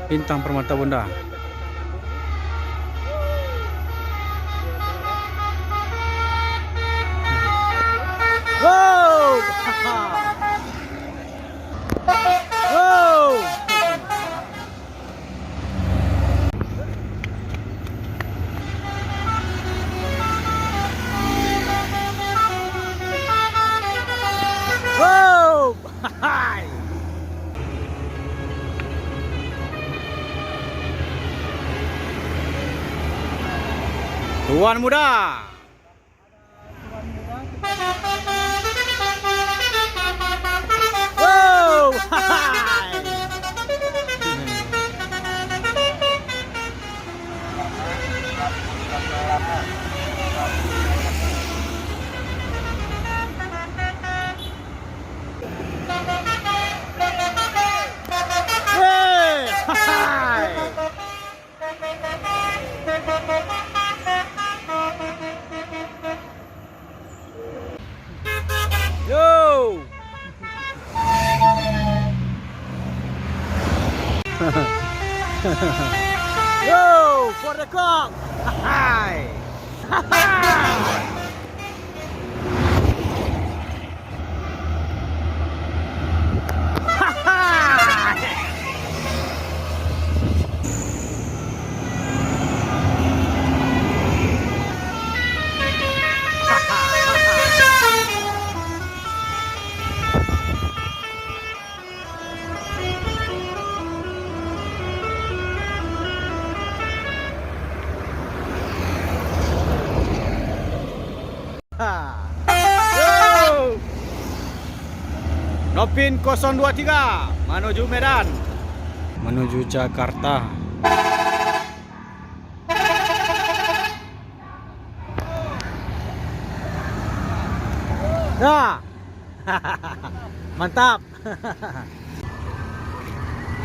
Bintang Permata Bunda. Wow! Wow! Wow! Hai! Tuan muda. Wow! Hai! Wey! Hai! Yo! Yo, for the cock! Hai! Yo! Nopin 023 menuju Medan, menuju Jakarta. Nah, mantap.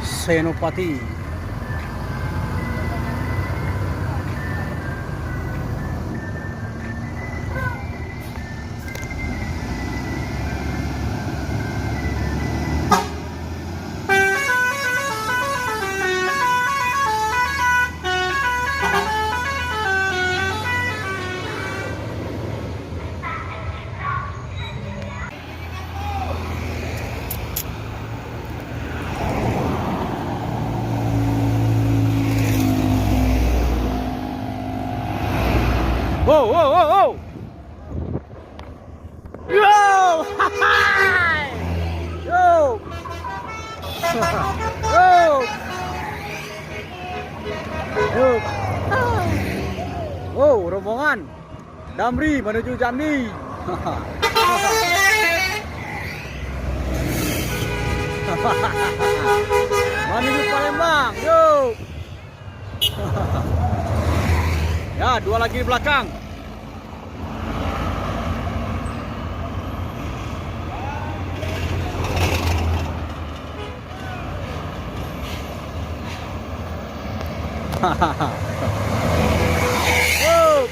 Senopati. Wow, wow, wow, wow. Yo! Hai! Yo! Yo! Yo! Wow, rombongan Damri menuju Jambi. Menuju Palembang. Yo! Ya, dua lagi di belakang. Wow!